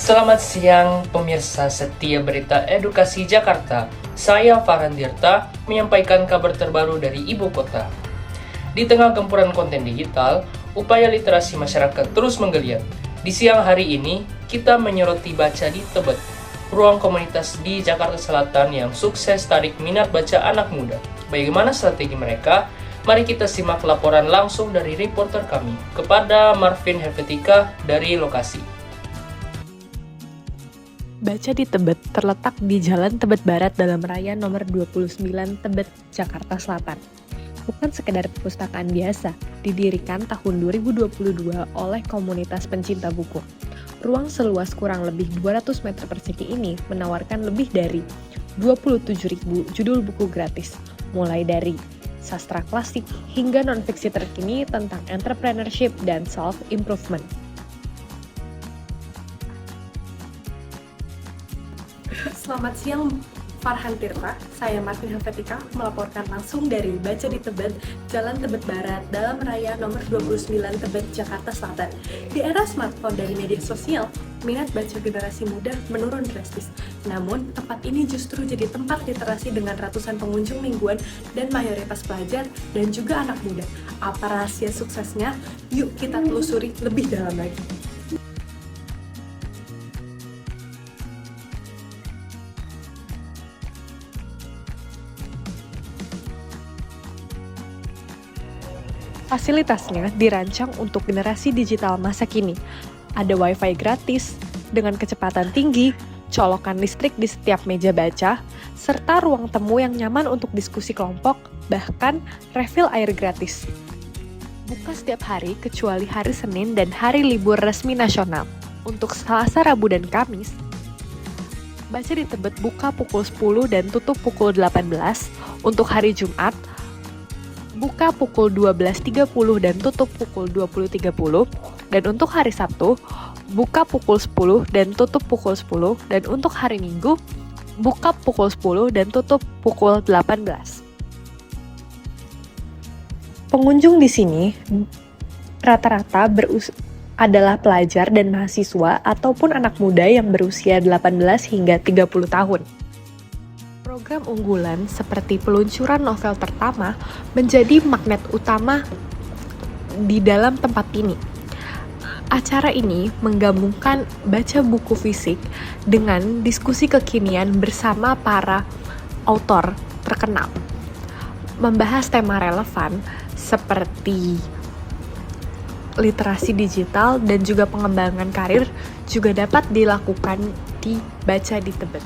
Selamat siang pemirsa setia berita edukasi Jakarta. Saya Farhan Tirta menyampaikan kabar terbaru dari ibu kota. Di tengah gempuran konten digital, upaya literasi masyarakat terus menggeliat. Di siang hari ini, kita menyoroti Baca di Tebet, ruang komunitas di Jakarta Selatan yang sukses tarik minat baca anak muda. Bagaimana strategi mereka? Mari kita simak laporan langsung dari reporter kami kepada Marvin Helvetika dari lokasi. Baca di Tebet terletak di Jalan Tebet Barat Dalam Raya nomor 29 Tebet, Jakarta Selatan. Bukan sekedar perpustakaan biasa, didirikan tahun 2022 oleh komunitas pencinta buku. Ruang seluas kurang lebih 200 meter persegi ini menawarkan lebih dari 27.000 judul buku gratis, mulai dari sastra klasik hingga non-fiksi terkini tentang entrepreneurship dan self-improvement. Selamat siang, Farhan Tirta. Saya Marvin Helvetika melaporkan langsung dari Baca di Tebet, Jalan Tebet Barat, Dalam Raya nomor 29 Tebet, Jakarta Selatan. Di era smartphone dan media sosial, minat baca generasi muda menurun drastis. Namun, tempat ini justru jadi tempat literasi dengan ratusan pengunjung mingguan dan mayoritas pelajar dan juga anak muda. Apa rahasia suksesnya? Yuk kita telusuri lebih dalam lagi. Fasilitasnya dirancang untuk generasi digital masa kini. Ada wifi gratis, dengan kecepatan tinggi, colokan listrik di setiap meja baca, serta ruang temu yang nyaman untuk diskusi kelompok, bahkan refill air gratis. Buka setiap hari kecuali hari Senin dan hari libur resmi nasional. Untuk Selasa, Rabu, dan Kamis, Baca di Tebet buka pukul 10 dan tutup pukul 18. Untuk hari Jumat, buka pukul 12.30 dan tutup pukul 20.30, dan untuk hari Sabtu, buka pukul 10 dan tutup pukul 10, dan untuk hari Minggu, buka pukul 10 dan tutup pukul 18. Pengunjung di sini rata-rata adalah pelajar dan mahasiswa ataupun anak muda yang berusia 18 hingga 30 tahun. Program unggulan seperti peluncuran novel pertama menjadi magnet utama di dalam tempat ini. Acara ini menggabungkan baca buku fisik dengan diskusi kekinian bersama para autor terkenal. Membahas tema relevan seperti literasi digital dan juga pengembangan karir juga dapat dilakukan di Baca di Tebet.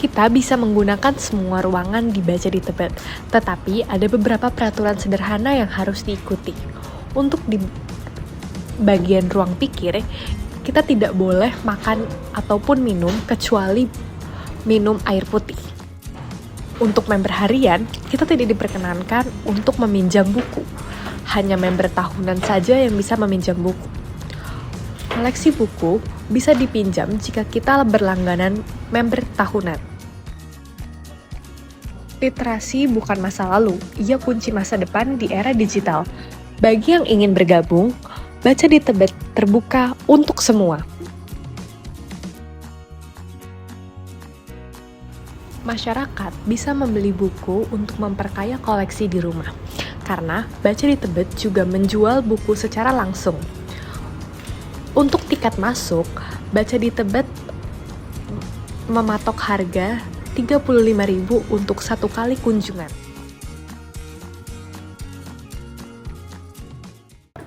Kita bisa menggunakan semua ruangan di Baca di Tebet, tetapi ada beberapa peraturan sederhana yang harus diikuti. Untuk di bagian ruang pikir, kita tidak boleh makan ataupun minum kecuali minum air putih. Untuk member harian, kita tidak diperkenankan untuk meminjam buku. Hanya member tahunan saja yang bisa meminjam buku. Koleksi buku bisa dipinjam jika kita berlangganan member tahunan. Literasi bukan masa lalu, ia kunci masa depan di era digital. Bagi yang ingin bergabung, Baca di Tebet terbuka untuk semua. Masyarakat bisa membeli buku untuk memperkaya koleksi di rumah, karena Baca di Tebet juga menjual buku secara langsung. Untuk tiket masuk, Baca di Tebet mematok harga 35.000 untuk satu kali kunjungan.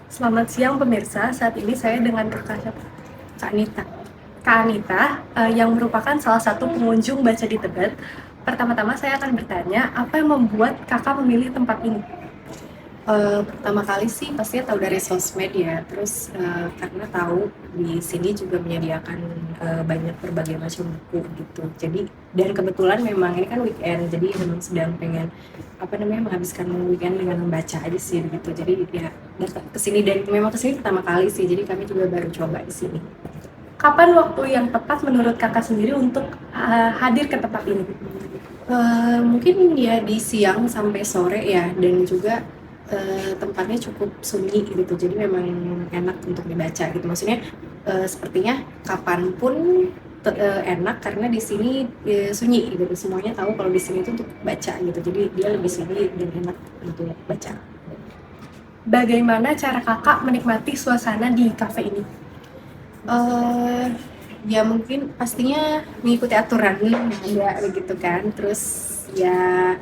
Selamat siang pemirsa, saat ini saya dengan Kak Anita. Kak Anita yang merupakan salah satu pengunjung Baca di Tebet. Pertama-tama saya akan bertanya, apa yang membuat kakak memilih tempat ini? Pertama kali sih pastinya tahu dari sosmed ya, terus karena tahu di sini juga menyediakan banyak berbagai macam buku gitu. Jadi dan kebetulan memang ini kan weekend, jadi memang sedang pengen menghabiskan weekend dengan membaca aja sih gitu. Jadi ya datang ke sini dan memang ke sini pertama kali sih, jadi kami juga baru coba di sini. Kapan waktu yang tepat menurut kakak sendiri untuk hadir ke tempat ini? Mungkin ya di siang sampai sore ya, dan juga tempatnya cukup sunyi gitu, jadi memang enak untuk dibaca gitu. Maksudnya sepertinya kapanpun enak karena di sini sunyi gitu, semuanya tahu kalau di sini itu untuk baca gitu, jadi dia lebih sunyi dan enak untuk baca. Bagaimana cara kakak menikmati suasana di kafe ini? Ya mungkin pastinya mengikuti aturan yang ada begitu kan, terus ya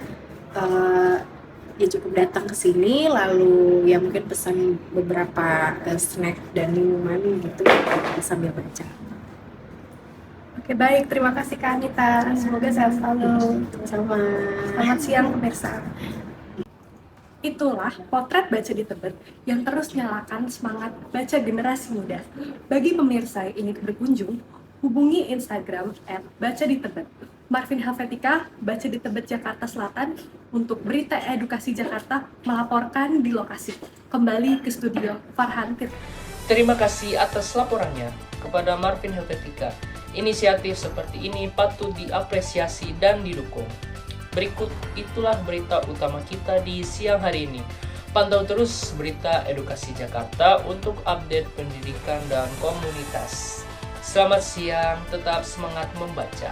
ya cukup datang ke sini lalu ya mungkin pesan beberapa snack dan minuman gitu sambil baca. Oke, baik, terima kasih Kak Anita. Semoga sehat selalu. Sama. Selamat siang pemirsa. Itulah potret Baca di Tebet yang terus nyalakan semangat baca generasi muda. Bagi pemirsa yang ingin berkunjung, hubungi Instagram @bacaditebet. Marvin Helvetika, Baca di Tebet Jakarta Selatan, untuk berita edukasi Jakarta melaporkan di lokasi. Kembali ke studio Farhan Tirta. Terima kasih atas laporannya kepada Marvin Helvetika. Inisiatif seperti ini patut diapresiasi dan didukung. Berikut itulah berita utama kita di siang hari ini. Pantau terus berita edukasi Jakarta untuk update pendidikan dan komunitas. Selamat siang, tetap semangat membaca.